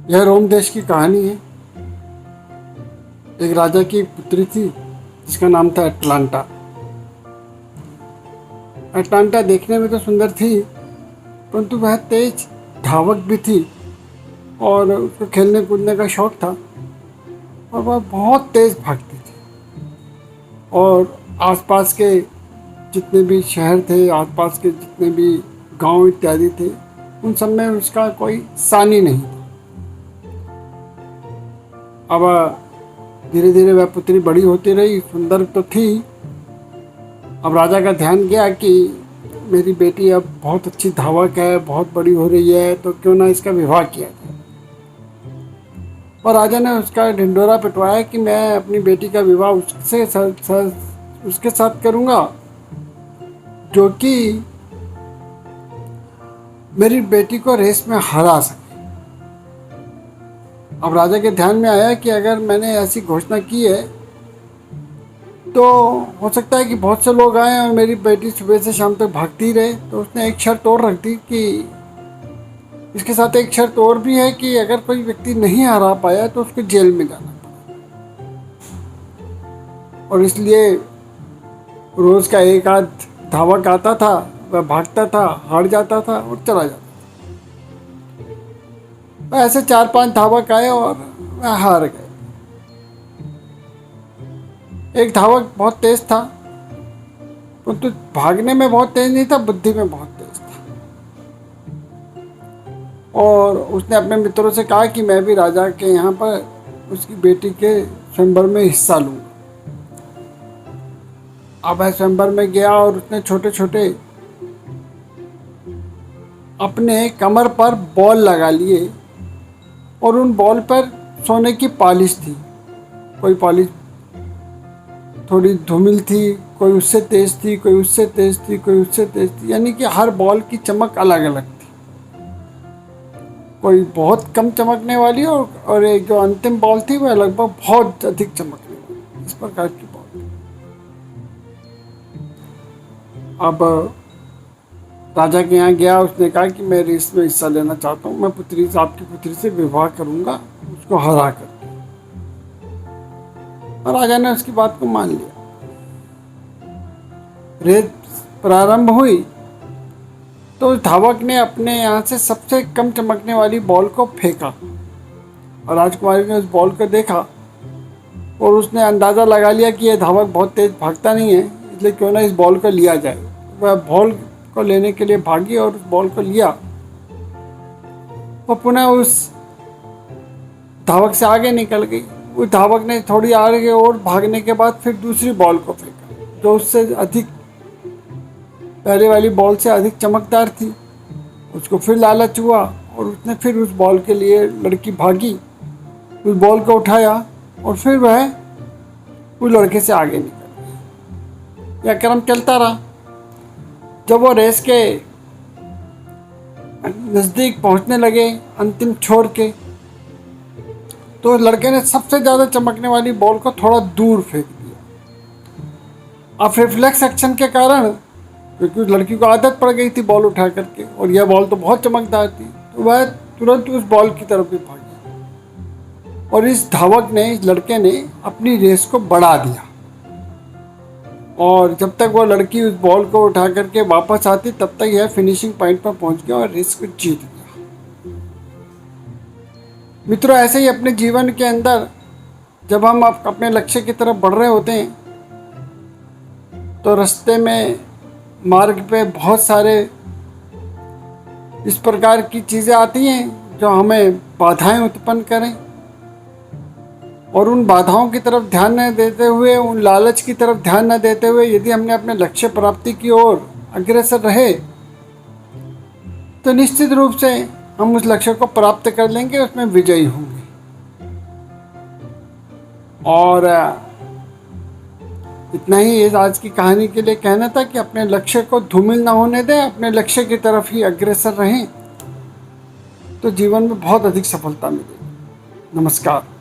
यह रोम देश की कहानी है। एक राजा की एक पुत्री थी जिसका नाम था अटलांटा। अटलांटा देखने में तो सुंदर थी, परंतु वह तेज धावक भी थी और उसको खेलने कूदने का शौक था और वह बहुत तेज भागती थी। और आसपास के जितने भी शहर थे, आसपास के जितने भी गांव इत्यादि थे, उन सब में उसका कोई सानी नहीं था। अब धीरे धीरे वह पुत्री बड़ी होती रही, सुंदर तो थी। अब राजा का ध्यान गया कि मेरी बेटी अब बहुत अच्छी धावक है, बहुत बड़ी हो रही है, तो क्यों ना इसका विवाह किया जाए। और राजा ने उसका ढिंढोरा पिटवाया कि मैं अपनी बेटी का विवाह उसके साथ करूंगा जो कि मेरी बेटी को रेस में हरा सके। अब राजा के ध्यान में आया कि अगर मैंने ऐसी घोषणा की है तो हो सकता है कि बहुत से लोग आए और मेरी बेटी सुबह से शाम तक भागती ही रहे। तो उसने एक शर्त और रख दी कि इसके साथ एक शर्त और भी है कि अगर कोई व्यक्ति नहीं हरा पाया तो उसको जेल में जाना पड़ा। और इसलिए रोज का एक आध धावक आता था, वह भागता था, हार जाता था और चला जाता था। ऐसे 4-5 धावक आए और वह हार गए। एक धावक बहुत तेज था, परंतु भागने में बहुत तेज नहीं था, बुद्धि में बहुत तेज था। और उसने अपने मित्रों से कहा कि मैं भी राजा के यहाँ पर उसकी बेटी के स्वयंवर में हिस्सा लूंगा। अब वह स्वयंवर में गया और उसने छोटे छोटे अपने कमर पर बॉल लगा लिए और उन बॉल पर सोने की पॉलिश थी। कोई पॉलिश थोड़ी धूमिल थी, कोई उससे तेज थी, कोई उससे तेज थी, कोई उससे तेज थी, यानी कि हर बॉल की चमक अलग अलग थी। कोई बहुत कम चमकने वाली और एक जो अंतिम बॉल थी वह लगभग बहुत अधिक चमकने वाली, इस प्रकार की बॉल थी। अब राजा के यहाँ गया, उसने कहा कि मैं रेस में हिस्सा लेना चाहता हूँ, मैं आपकी पुत्री से विवाह करूंगा उसको हरा कर। और राजा ने उसकी बात को मान लिया। रेस प्रारंभ हुई तो उस धावक ने अपने यहाँ से सबसे कम चमकने वाली बॉल को फेंका और राजकुमारी ने उस बॉल को देखा और उसने अंदाज़ा लगा लिया कि यह धावक बहुत तेज भागता नहीं है, इसलिए क्यों ना इस बॉल को लिया जाए। वह बॉल को लेने के लिए भागी और उस बॉल को लिया और पुनः उस धावक से आगे निकल गई। उस धावक ने थोड़ी आगे और भागने के बाद फिर दूसरी बॉल को फेंका जो उससे अधिक, पहले वाली बॉल से अधिक चमकदार थी। उसको फिर लालच हुआ और उसने फिर उस बॉल के लिए, लड़की भागी, उस बॉल को उठाया और फिर वह उस लड़के से आगे निकल गई। यह क्रम चलता रहा। जब वो रेस के नज़दीक पहुंचने लगे अंतिम छोर के, तो लड़के ने सबसे ज़्यादा चमकने वाली बॉल को थोड़ा दूर फेंक दिया। अब रिफ्लेक्स एक्शन के कारण, क्योंकि उस लड़की को आदत पड़ गई थी बॉल उठा करके और यह बॉल तो बहुत चमकदार थी, तो वह तुरंत उस बॉल की तरफ भी भागी और इस धावक ने, इस लड़के ने अपनी रेस को बढ़ा दिया। और जब तक वो लड़की उस बॉल को उठा करके वापस आती तब तक यह फिनिशिंग पॉइंट पर पहुंच गया और रेस को जीत गया। मित्रों, ऐसे ही अपने जीवन के अंदर जब हम अपने लक्ष्य की तरफ बढ़ रहे होते हैं तो रास्ते में, मार्ग पे बहुत सारे इस प्रकार की चीज़ें आती हैं जो हमें बाधाएं उत्पन्न करें, और उन बाधाओं की तरफ ध्यान न देते हुए, उन लालच की तरफ ध्यान न देते हुए यदि हमने अपने लक्ष्य प्राप्ति की ओर अग्रसर रहे तो निश्चित रूप से हम उस लक्ष्य को प्राप्त कर लेंगे, उसमें विजयी होंगे। और इतना ही आज की कहानी के लिए कहना था कि अपने लक्ष्य को धूमिल ना होने दें, अपने लक्ष्य की तरफ ही अग्रसर रहें तो जीवन में बहुत अधिक सफलता मिलेगी। नमस्कार।